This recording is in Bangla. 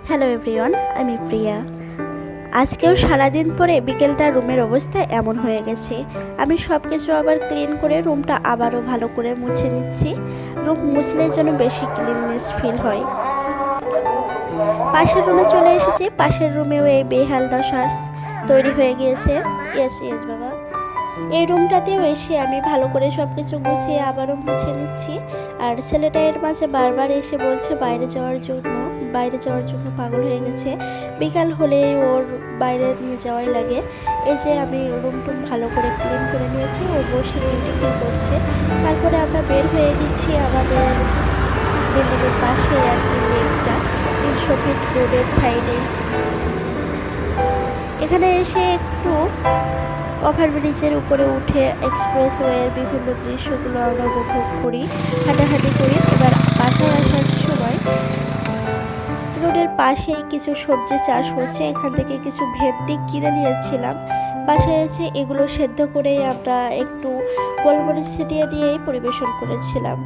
হ্যালো এভরিওয়ান, আমি প্রিয়া। আজকেও সারাদিন পরে বিকেলটা রুমের অবস্থা এমন হয়ে গেছে। আমি সব কিছু আবার ক্লিন করে রুমটা আবারও ভালো করে মুছে নিচ্ছি। রুম মুছলে যেন বেশি ক্লিননেস ফিল হয়। পাশের রুমে চলে এসেছি। পাশের রুমেও এই বেহাল দশা তৈরি হয়ে গিয়েছে। ইয়েস ইয়েস বাবা। এই রুমটাতেও এসে আমি ভালো করে সব কিছু গুছিয়ে আবারও মুছে নিচ্ছি। আর ছেলেটা এর মাঝে বারবার এসে বলছে বাইরে যাওয়ার জন্য পাগল হয়ে গেছে। বিকাল হলেই ওর বাইরে নিয়ে যাওয়াই লাগে। এই যে আমি রুম ভালো করে ক্লিন করে নিয়েছি, ও বসে টিফিন করছে। তারপরে আমরা বের হয়ে গেছি আমাদের বিল্ডিংয়ের পাশে আর কি, একটা 300 ফিট রোডের সাইডে। এখানে এসে একটু ওভারব্রিজের উপরে উঠে এক্সপ্রেসওয়ের বিভিন্ন দৃশ্যগুলো আমরা উপভোগ করি, হাঁটাহাঁটি করি। এবার বাসায় আসার সময় রোডের পাশেই কিছু সবজি চাষ হচ্ছে, এখান থেকে কিছু ভেন্ডি কিনে নিয়েছিলাম। বাসায় এসে এগুলো সেদ্ধ করে আমরা একটু গোলমরিচ ছিটিয়ে দিয়েই পরিবেশন করেছিলাম।